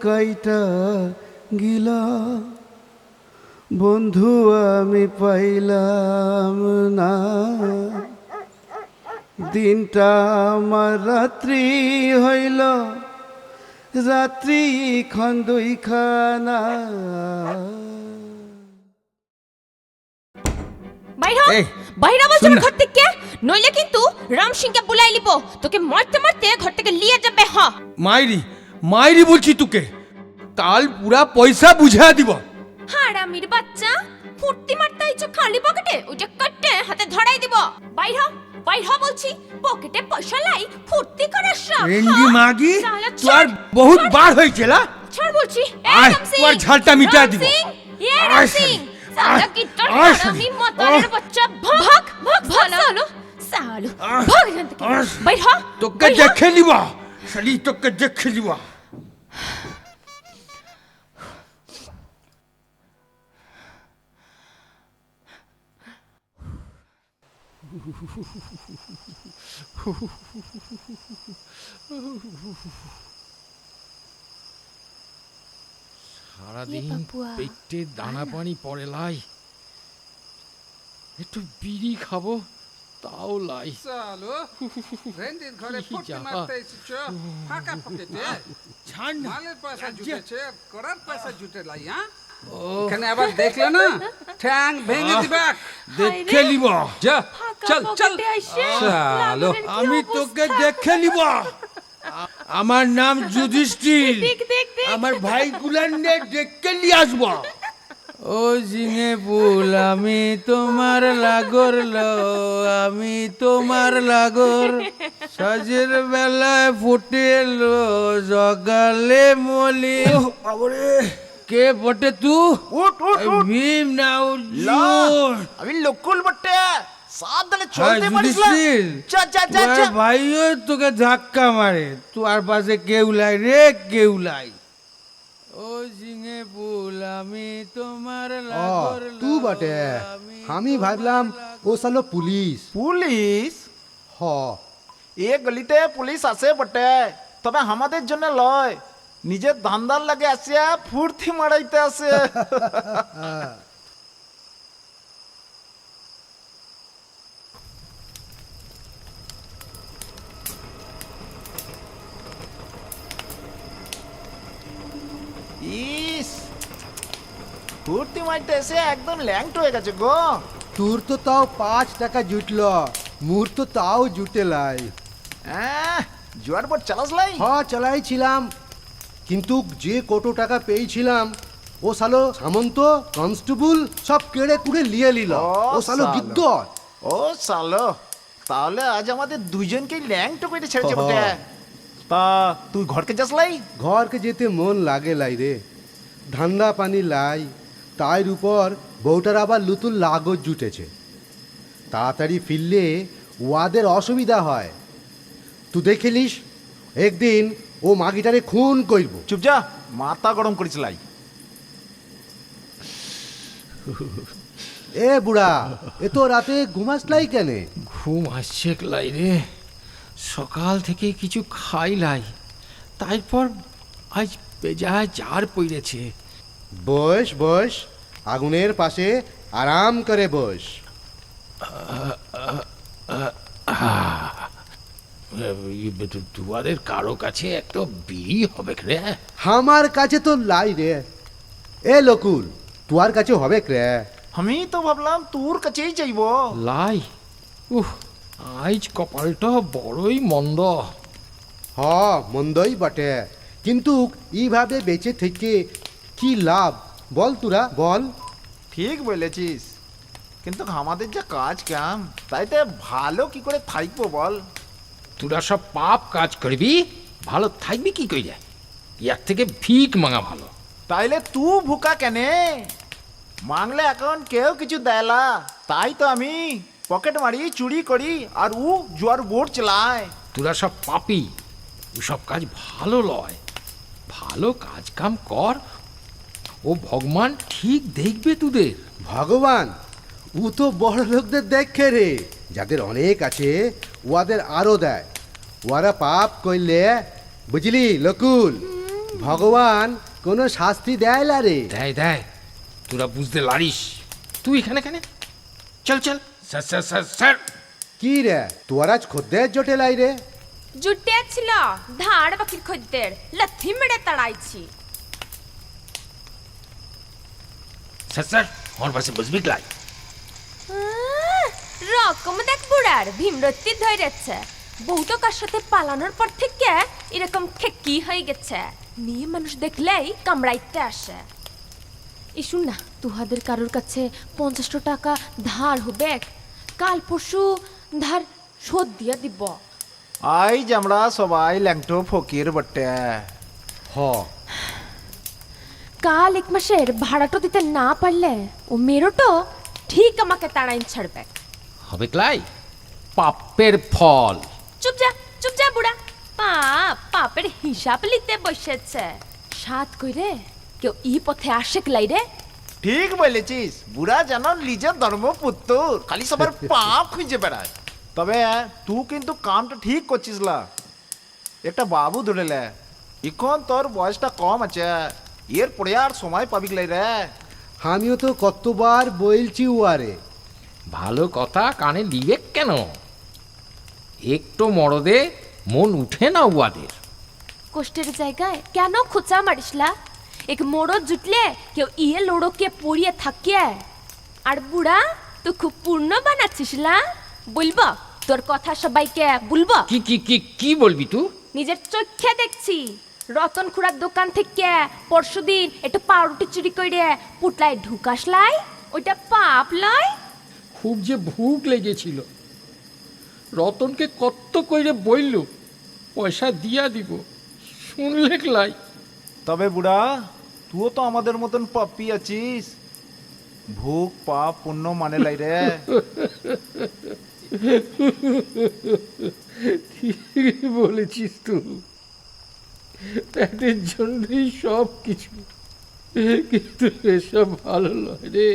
কাইটা গিলা বন্ধু আমি পাইলাম না, দিনটা আমার রাত্রি হইল, রাত্রি খন দুইখানা। বাইরা বলছ ঘর থেকে, নইলে কিন্তু রাম সিংকে বুলাই লিব, তোকে মারতে মারতে ঘর থেকে নিয়ে যাবে। হ্যাঁ মাইরি মাইরি বলছি তোকে, কাল পুরা পয়সা বুঝা দিব। হারামির বাচ্চা, ফুর্তি মারতে আইছো খালি পকেটে, ওইটা কাটতে হাতে ধরাই দিব। বাইরা বাইরা বলছি, পকেটে পয়সা লাই, ফুর্তি করার সব। রেঙ্গি মাগি তোর বহুত বার হয়েছে না, ছাড় বলছি। আয় তোর ঝালটা মিটা দিব। রাম সিং সালা কি তোর হারামি মাতারের বাচ্চা, ভাগ ভাগ ভাগ সালো সালো, ভাগ এখান থেকে। বাইরা তোকে দেখে নিব, শালি তোকে দেখে নিব। সারাদিন পেটে দানা পানি পড়ে লাই, একটু বিড়ি খাবো তাও লাই। সালো রেন্ডির ঘরে ফুটি মারতে এসেছো ফাঁকা পকেটে, ছাড় না, মালের পয়সা জুটেছে, করার পয়সা জুটে লাই। হ্যাঁ এখানে আবার দেখলে না ঠ্যাং ভেঙে দিবে। দেখে নিব। যা চল চল। সালো আমি তোকে দেখে নিব। আমার নাম যুধিষ্ঠির, আমার ভাই গুলান্ডে দেখে নিয়ে আসব। ও ঝিঙে ফুল আমি তোমার লাগর লো, আমি তোমার লাগর, সাজের বেলায় ফুটে লো, জগালে মলি। কে বটে তু? ভীম না উজ্জল, আমি লকুল বটে, সাবধানে চলতে পারিস না। চল চল চল চল। ভাইও তোকে ধাক্কা মারে, তোর পাশে কেউ লাই রে, কেউ লাই। ও ঝিঙে ফুল আমি তোমার লাগর লো। তু বটে, আমি ভাবলাম ও সালো পুলিশ। পুলিশ? হ, এ গলিতে পুলিশ আছে বটে, তবে আমাদের জন্য লয়, নিজের ধান্দার লাগে আসিয়া ফুর্তি মারাইতে আসে। ইস, ফুর্তি মারতে এসে একদম ল্যাংট হয়ে গেছে গো। তোর তো তাও 5 টাকা জুটল, মোর তো তাও জুটে লাই। জোয়ার বোট চালাস লাই? চালাইছিলাম, কিন্তু যে কত টাকা পেয়েছিলাম ও সালো সামন্ত কনস্টেবল সব কেড়ে কুড়ে লিয়ে নিল। ও সালো গিদ্দ। ও সালো, তাহলে আজ আমাদের দুইজনকেই ল্যাংটো করে ছেড়েছে বটে। তা তুই ঘরকে যাস লাই? ঘরকে যেতে মন লাগে লাই রে, ধান্দা পানি লাই, তার উপর বউটার আবার লুতুল লাগজ জুটেছে, তাড়াতাড়ি ফিরলে ওয়াদের অসুবিধা হয়। তুই দেখিলিস একদিন ও মাগিটারে খুন করব। চুপ যা, মাথা গরম করিস লাই। এ বুড়া, এত রাতে ঘুমাস লাই কেনে? ঘুম আসছে লাই রে, সকাল থেকে কিছু খাই লাই, তারপর আজ বেজায় জার পড়েছে। বস বস, আগুনের পাশে আরাম করে বস। দুয়ারের কারো কাছে একটা বিড়ি হবে রে? আমার কাছে তো লাই রে। এ লকুল, তোর কাছে হবে রে? আমি তো ভাবলাম তোর কাছেই চাইব। লাই, আজ কপালটা বড়ই মন্দ। হ, মন্দই বটে, কিন্তু এইভাবে বেঁচে থেকে কি লাভ বল তোরা, বল। ঠিক বলেছিস, কিন্তু আমাদের যা কাজ কাম, তাইতে ভালো কি করে থাকবো বল? তোরা সব পাপ কাজ করবি, ভালো থাকবি কি কইরে? এর থেকে ভিক মাঙা ভালো। তাইলে তুই ভুকা কেনে? মাংলে এখন কেউ কিছু দেয়লা, তাই তো আমি পকেট মারি, চুরি করি, আর ও জোয়ার বোট চালায়। তোরা সব পাপি, ওসব কাজ ভালো লয়। ভালো কাজ কাম কর, ও ভগবান ঠিক দেখবে তোদের। ভগবান? ও তো বড় লোকদের দেখে রে, যাদের অনেক আছে ওদের আরো দেয়। ওরা পাপ করলে, বুঝলি লকুল, ভগবান কোনো শাস্তি দেয় না রে। দেয় দেয়, তোরা বুঝতে লারিস। তুই এখানে কেন? চল চল, স্যার স্যার স্যার স্যার। কি রে, তোর আজ খদ্দের জোটে লাই রে? জুটে ছিল ধার বাকির খদ্দের, লাথি মেরে তাড়াইছি। স্যার স্যার, আমার পাশে বসবি ক্লাই। রকম দেখ বুড়ার ভীমরত্তি ধরেছে। বউটো কার সাথে পালানোর পর থেকে এরকম খেকি হয়ে গেছে, মেয়ে মানুষ দেখলেই কামড়াইতে আসে। এই শুন না, তুহাদের কারোর কাছে 50 টাকা ধার হবে, কাল পরশু ধার শোধ দিয়া দিব। আজ আমরা সবাই ল্যাংটো ফকির বটে। হ, কাল 1 মাসের ভাড়াটো দিতে না পারলে ও মেরোটো ঠিক আমাকে তাড়াইন ছাড়বে। হবে ক্লাই, পাপের ফল। চুপ যা বুড়া। পাপের হিসাব লিতে বসেছে। সাত কইরে কেউ ই পথে আসে লাই রে। ঠিক বলেছিস, বুড়া যেন নিজের ধর্মপুত্র, খালি সবার পাপ খুঁজে বেড়ায়। তবে তুই কিন্তু কামটা ঠিক করছিস লা। একটা বাবু ধরে লে, এখন তোর বয়সটা কম আছে, এরপরে আর সময় পাবি লাই রে। আমিও তো কতবার বলছি উয়ারে। ভালো কথা কানে দিবে কেন? একটু মরদে মন উঠে না উয়াদের। কষ্টের জায়গায় কেন খোঁচা মারিসলা? এক মোড়ো জুটলে কেউ ইয়ে লোড়োকে পড়িয়ে থাকে। আর বুড়া তুই খুব পূর্ণ বানাচ্ছিসলা। বলবো তোর কথা সবাইকে বলবো? কি কি কি কি বলবি তুই? নিজের চোখে দেখছি রতন খুড়ার দোকান থেকে পরশুদিন একটু পাউরুটি চুরি করে পুটলায় ঢুকাসলাই, ওইটা পাপ লয়? খুব যে ভুক লেগেছিল, রতনকে কত কইরে বইল পয়সা দিয়া দিব, শুনলে ক্লাই। তবে বুড়া, তুইও তো আমাদের মতন পাপি আছিস। ভোগ পাপ পুণ্য মানে লাই রে। ঠিক বলেছিস তুই, তাদের জন্যই সব কিছু। কিন্তু এসব ভালো নয় রে,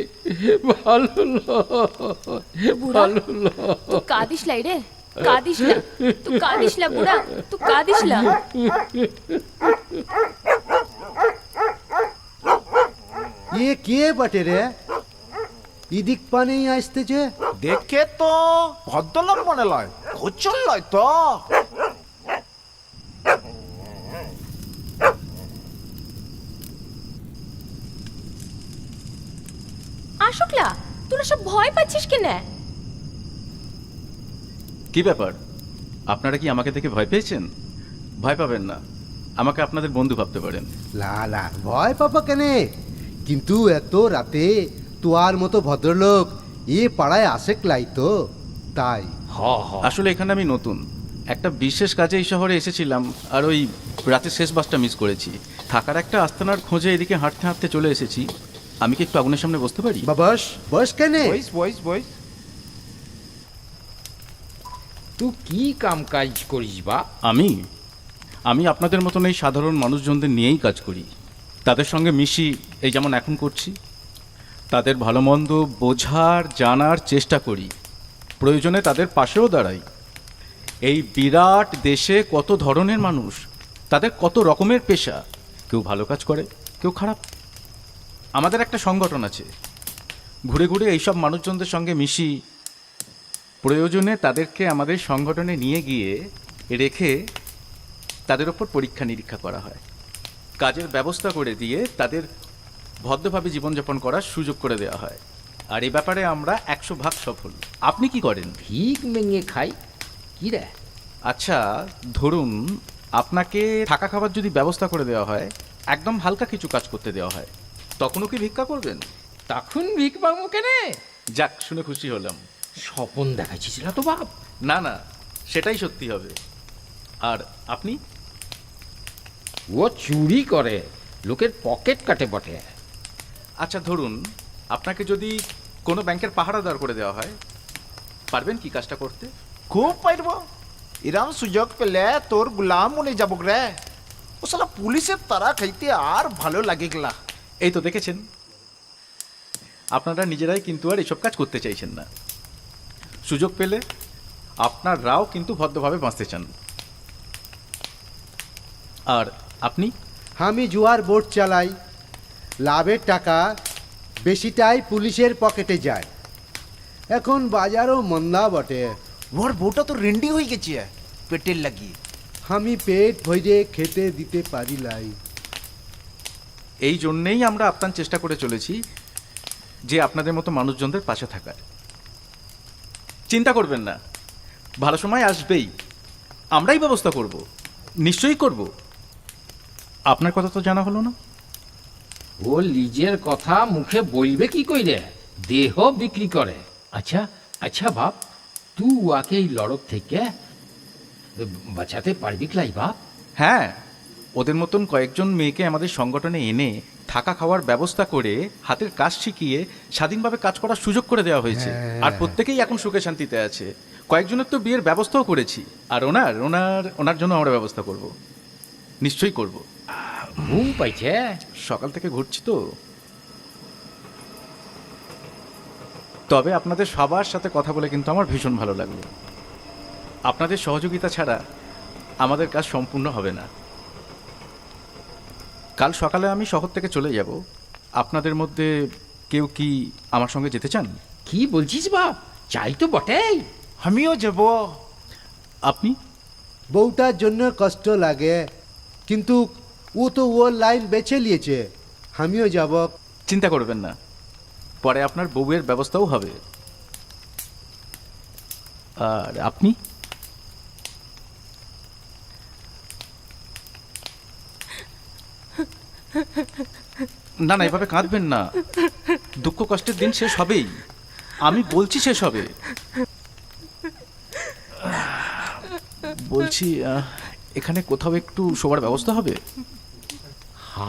ভালো নয়, ভালো নয়। তুই কাঁদিস লাই রে, কাঁদিস না, তুই কাঁদিস না বুড়া, তুই কাঁদিস না। এ কে বটে রে? ইদিক পানেই আসতেছে। দেখে তো ভদ্রলোক মনে লয়, খোঁচল লয় তো। আশুকলা, তোরা সব ভয় পাচ্ছিস কেনে? কি ব্যাপার, আপনারা কি আমাকে দেখে ভয় পেয়েছেন? ভয় পাবেন না, আমাকে আপনাদের বন্ধু ভাবতে পারেন। লা লা, ভয় পাবা কেনে? কিন্তু এত রাতে তোয়ার মতো ভদ্রলোক এ পাড়ায় আসে ক্লাই তো, তাই। আসলে এখানে আমি নতুন, একটা বিশেষ কাজে এই শহরে এসেছিলাম, আর ওই রাতের শেষ বাসটা মিস করেছি। থাকার একটা আস্তানার খোঁজে এদিকে হাঁটতে হাঁটতে চলে এসেছি। আমি কি একটু আগুনের সামনে বসতে পারি? বাবাস, বস কেনে? বইস বইস বইস। তুই কি কাম কাজ করিস বা? আমি আপনাদের মতন এই সাধারণ মানুষজনদের নিয়েই কাজ করি, তাদের সঙ্গে মিশি, এই যেমন এখন করছি। তাদের ভালো মন্দ বোঝার জানার চেষ্টা করি, প্রয়োজনে তাদের পাশেও দাঁড়াই। এই বিরাট দেশে কত ধরনের মানুষ, তাদের কত রকমের পেশা, কেউ ভালো কাজ করে, কেউ খারাপ। আমাদের একটা সংগঠন আছে, ঘুরে ঘুরে এইসব মানুষজনদের সঙ্গে মিশি, প্রয়োজনে তাদেরকে আমাদের সংগঠনে নিয়ে গিয়ে রেখে তাদের ওপর পরীক্ষা নিরীক্ষা করা হয়, কাজের ব্যবস্থা করে দিয়ে তাদের ভদ্রভাবে জীবনযাপন করার সুযোগ করে দেওয়া হয়। আর এই ব্যাপারে আমরা 100% সফল। আপনি কি করেন? ভিক মেঙে খাই কি রে? আচ্ছা, ধরুন আপনাকে থাকা খাবার যদি ব্যবস্থা করে দেওয়া হয়, একদম হালকা কিছু কাজ করতে দেওয়া হয়, তখনও কি ভিক্ষা করবেন? তখন ভিক পাবো কেনে? যাক, শুনে খুশি হলাম। স্বপন দেখাচ্ছিস না তো বাপ? না না, সেটাই সত্যি হবে। আর আপনি? ও চুরি করে, লোকের পকেট কাটে বটে। আচ্ছা, ধরুন আপনাকে যদি কোনো ব্যাংকের পাহারাদার করে দেওয়া হয়, পারবেন কি কাজটা করতে? খুব পারব। এরম সুযোগ পেলে তোর গুলাম মনে যাবো রে। ও শালা পুলিশের তারা খাইতে আর ভালো লাগে গেলা। এই তো দেখেছেন, আপনারা নিজেরাই কিন্তু আর এসব কাজ করতে চাইছেন না। সুযোগ পেলে আপনারাও কিন্তু ভদ্রভাবে বাঁচতে চান। আর আপনি আমি জুয়ার বোট চালাই, লাভের টাকা বেশিটাই পুলিশের পকেটে যায়। এখন বাজারও মন্দা বটে, ওর বউটা তো রেন্ডি হয়ে গেছে পেটের লাগি। আমি পেট ভরে খেতে দিতে পারি লাই। এই জন্যেই আমরা আপ্রাণ চেষ্টা করে চলেছি যে আপনাদের মতো মানুষজনদের পাশে থাকার। চিন্তা করবেন না, ভালো সময় আসবেই, আমরাই ব্যবস্থা করব, নিশ্চয়ই করব। আপনার কথা তো জানা হলো না। ও লিজের কথা মুখে বলবে কি কইরে, দেহ বিক্রি করে। আচ্ছা আচ্ছা বাপ, তুই ওয়াকে এই লড়ক থেকে বাঁচাতে পারবি ক্লাই বাপ? হ্যাঁ, ওদের মতন কয়েকজন মেয়েকে আমাদের সংগঠনে এনে থাকা খাওয়ার ব্যবস্থা করে হাতের কাজ শিখিয়ে স্বাধীনভাবে কাজ করার সুযোগ করে দেওয়া হয়েছে। আর প্রত্যেকেই এখন সুখে শান্তিতে আছে। কয়েকজনের তো বিয়ের ব্যবস্থাও করেছি। আর ওনার ওনার ওনার জন্য আমরা ব্যবস্থা করব, নিশ্চয়ই করব। ঘুম পাইছে? সকাল থেকে ঘুরছি তো। তবে আপনাদের সবার সাথে কথা বলে কিন্তু আমার ভীষণ ভালো লাগলো। আপনাদের সহযোগিতা ছাড়া আমাদের কাজ সম্পূর্ণ হবে না। কাল সকালে আমি শহর থেকে চলে যাব। আপনাদের মধ্যে কেউ কি আমার সঙ্গে যেতে চান? কি বলছিস বাপ, চাই তো বটেই। আমিও যাব। আপনি? বউটার জন্য কষ্ট লাগে, কিন্তু ও তো ওর লাইন বেছে নিয়েছে, আমিও যাব। চিন্তা করবেন না, পরে আপনার বউয়ের ব্যবস্থাও হবে। আর আপনি? না না, এভাবে কাঁদবেন না। দুঃখ কষ্টের দিন শেষ হবেই, আমি বলছি শেষ হবে। বলছি এখানে কোথাও একটু শোবার ব্যবস্থা হবে?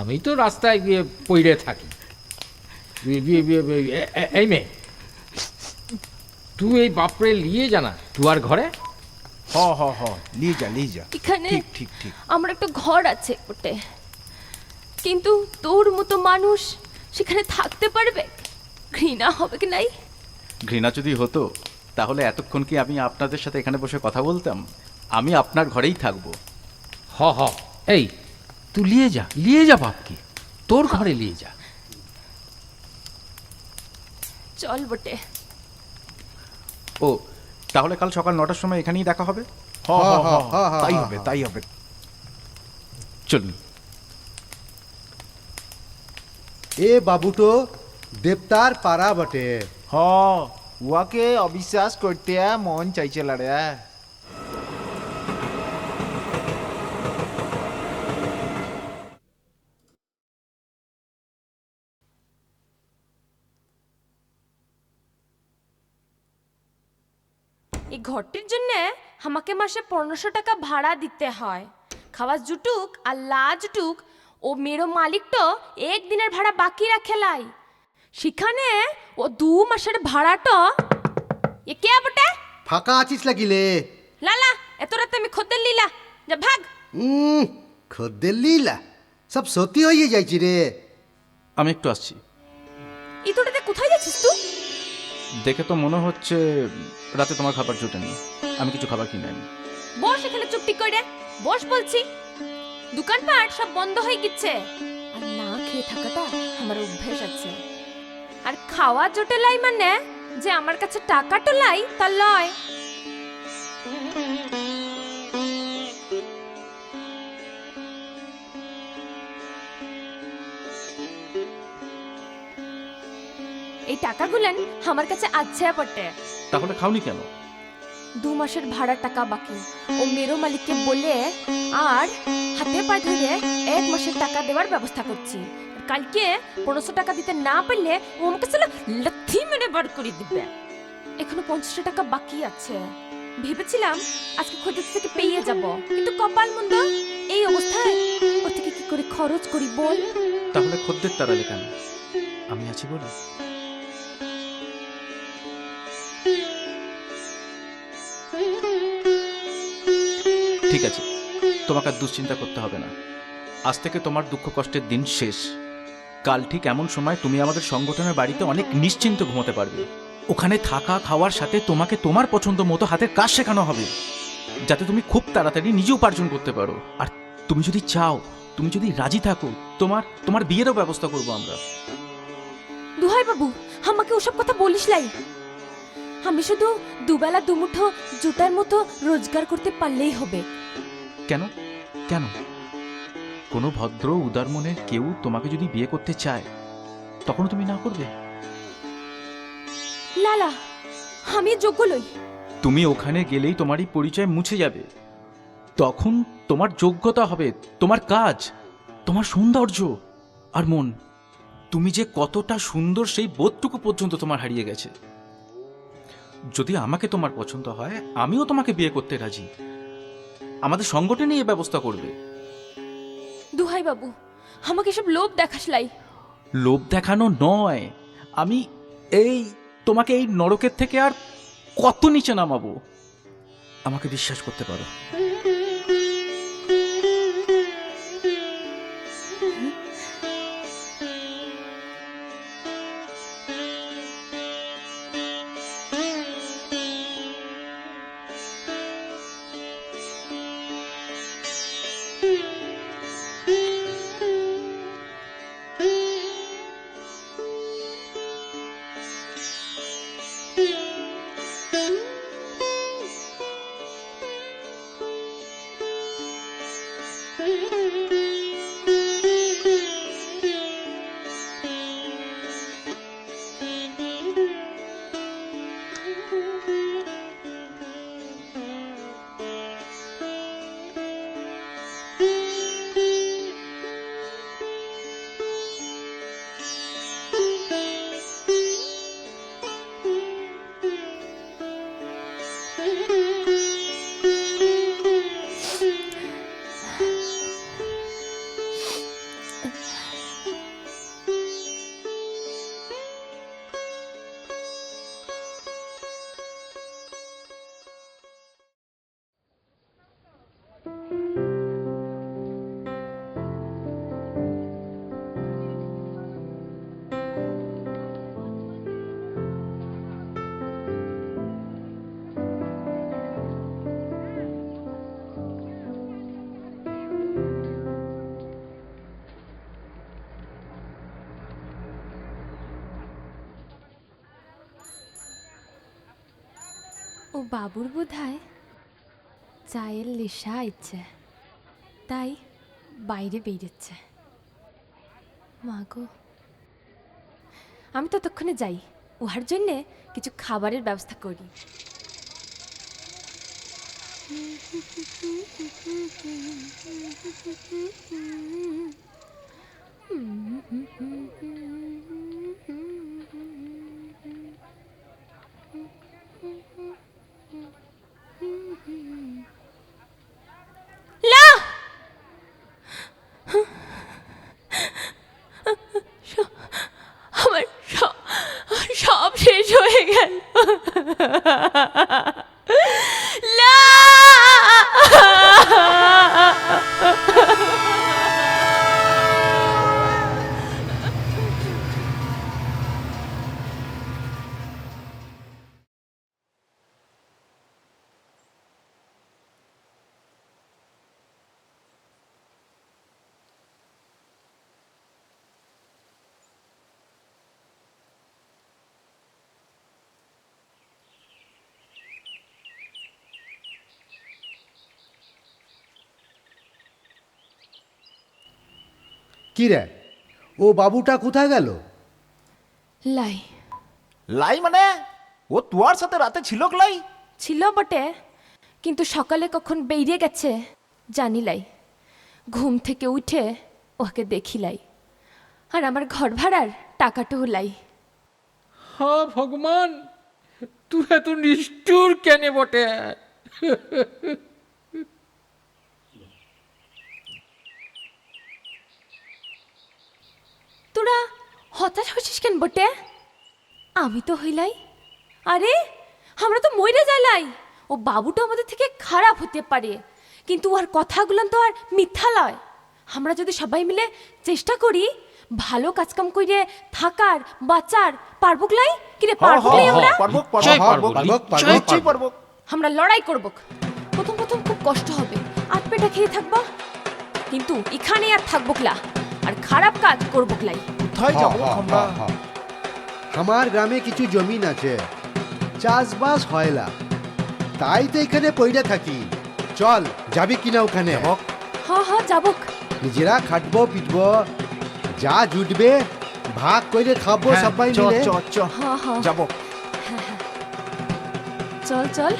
আমি তো রাস্তায় গিয়ে পড়ে থাকি। এই মেয়ে, তুই এই বাপরে নিয়ে জানা তুয়ার ঘরে। হ হ হ, নিয়ে যা নিয়ে যা। এখানে ঠিক ঠিক ঠিক। আমার একটা ঘর আছে ওটে, কিন্তু তোর মতো মানুষ সেখানে থাকতে পারবে? ঘৃণা হবে কি নাই? ঘৃণা যদি হতো তাহলে এতক্ষণ কি আমি আপনাদের সাথে এখানে বসে কথা বলতাম? আমি আপনার ঘরেই থাকবো। হ হ, এই তুই লিয়ে যা বাপকে, তোর ঘরে নিয়ে যা। চল বটে। ও, তাহলে কাল সকাল 9টার সময় এখানেই দেখা হবে। হ হ হ, তাই হবে তাই হবে। চলুন। এ বাবুটো দেবতার পাড়া বটে। হ, উয়াকে অবিশ্বাস করতে মন চাইছে লড়ে। এই ঘরটির জন্য আমাকে মাসে 1500 টাকা ভাড়া দিতে হয়। খাওয়া জুটুক আর লা জুটুক, ও মেরো মালিকটো একদিনের ভাড়া বাকি রাখেলাই। সেখানে ও 2 মাসের ভাড়াটো এ কে বটে? ফাঁকা আছিস লাগিলে? লালা, এত রাতে আমি খদ্দের লীলা, যা ভাগ। খদ্দের লীলা সব সত্যি হয়ে যাইছি রে। আমি একটু আসছি। এই তোটাতে কোথায় যাচ্ছিস তুই? দেখে তো মনে হচ্ছে রাতে তোমার খাবার জোটেনি। আমি কিছু খাবার কিনে আনি। বস এখানে চুপটি করে বস বলছি। দোকানপাট সব বন্ধ হয়ে গেছে, আর না খেয়ে থাকাটা আমার অভ্যেস আছে। আর খাওয়া জোটেলাই মানে যে আমার কাছে টাকা টোলাই তা লয়। এই টাকাগুলেন আমার কাছে আছে বটে। তাহলে খাওনি কেন? 2 মাসের ভাড়া টাকা বাকি, ও মেরো মালিককে বলে আর হাতে পায়ে ধরে 1 মাসের টাকা দেওয়ার ব্যবস্থা করছি। কালকে 1500 টাকা দিতে না পারলে ও আমাকে চলো লাথি মেরে বার করে দিবে। এখনো 50 টাকা বাকি আছে। ভেবেছিলাম আজকে খদ্দের থেকে পেয়ে যাব, কিন্তু কপাল মন্দ। এই অবস্থায় ওর থেকে কি করে খরচ করি বল? তাহলে খদ্দের তাড়ালে কেন? আমি আছি বলে। ঠিক আছে, তোমাকে আর দুশ্চিন্তা করতে হবে না। আজ থেকে তোমার দুঃখ কষ্টের দিন শেষ। কাল ঠিক এমন সময় তুমি আমাদের সংগঠনের বাড়িতে অনেক নিশ্চিন্ত ঘুমোতে পারবে। ওখানে থাকা খাওয়ার সাথে তোমাকে তোমার পছন্দ মতো হাতের কাজ শেখানো হবে, যাতে তুমি খুব তাড়াতাড়ি নিজে উপার্জন করতে পারো। আর তুমি যদি চাও তুমি যদি রাজি থাকো তোমার বিয়েরও ব্যবস্থা করব আমরা। দুহাই বাবু, আমাকে ওসব কথা বলিস লাই। আমি শুধু দুবেলা দুমুঠো জুতার মতো রোজগার করতে পারলেই হবে। কেন কেন কোনো ভদ্র উদার মনের কেউ তোমাকে যদি বিয়ে করতে চায় তখন তুমি না করবে? লালা, আমি যোগ্য লই। তুমি ওখানে গেলেই তোমার এই পরিচয় মুছে যাবে। তখন তোমার যোগ্যতা হবে, তোমার কাজ, তোমার সৌন্দর্য আর মন। তুমি যে কতটা সুন্দর সেই বোধটুকু পর্যন্ত তোমার হারিয়ে গেছে। যদি আমাকে তোমার পছন্দ হয় আমিও তোমাকে বিয়ে করতে রাজি। আমাদের সংগঠনে এই ব্যবস্থা করবে। দুহাই বাবু, আমাকে সব লোভ দেখাস লাই। লোভ দেখানো নয়, আমি তোমাকে এই নরকের থেকে আর কত নিচে নামাবো, আমাকে বিশ্বাস করতে পারো। ও বাবুর বোধহয় চায়ের নেশা ইচ্ছে, তাই বাইরে বেরিয়েছে। মাগো, আমি ততক্ষণে যাই, উহার জন্যে কিছু খাবারের ব্যবস্থা করি। আমার সব শেষ হয়ে গেল। কি রে, ও বাবুটা কোথায় গেল? লাই লাই মানে ও তোমার সাথে রাতে ছিল লাই? ছিল বটে, কিন্তু সকালে কখন বেরিয়ে গেছে জানি লাই। ঘুম থেকে উঠে ওকে দেখিলাই, আর আমার ঘর ভাড়ার টাকাটাও লাই। হ্যাঁ ভগবান, তুই এত নিষ্ঠুর কেন বটে? তোরা হতাশ হচ্ছিস কেন বটে? আমি তো হইলাই। আরে আমরা তো মইরে যাইলাই। ও বাবুটা আমাদের থেকে খারাপ হতে পারে, কিন্তু ওর কথাগুলো তো আর মিথ্যা লয়। আমরা যদি সবাই মিলে চেষ্টা করি ভালো কাজকাম করে থাকার বাঁচার, পারবো লাই? কিরে পারবো লাই? আমরা আমরা লড়াই করব। প্রথম প্রথম খুব কষ্ট হবে, আট পেটা খেয়ে থাকবো, কিন্তু এখানে আর থাকবো ক্লা আর খারাপ কাজ করবো ক্লাই। কোথায় যাবো আমরা? আমার গ্রামে কিছু জমিন আছে, চাষবাস হয় না, তাই তো এখানে পইরা থাকি। চল, যাবি কিনা ওখানে? হ যাবক। নিজেরা খাটবো পিটবো, যা জুটবে ভাগ করে খাবো হ্যাঁ, সবাই চ মিলে। চ চ হ যাবো। চল চল।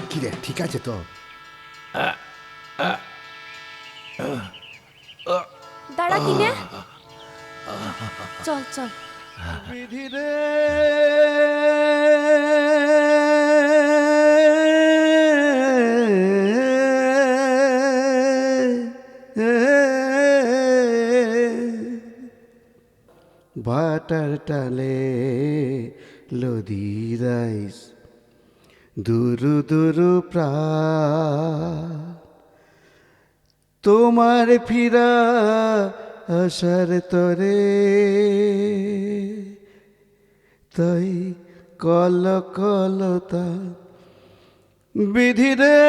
কি রে, ঠিক আছে তো? দাঁড়া কিনে। চল চল। বিধি রে ভাটার টালে লদি রাইস দুরু দুরু প্রাণ তোমার ফিরা আসার তরে তাই কল কলতা বিধি রে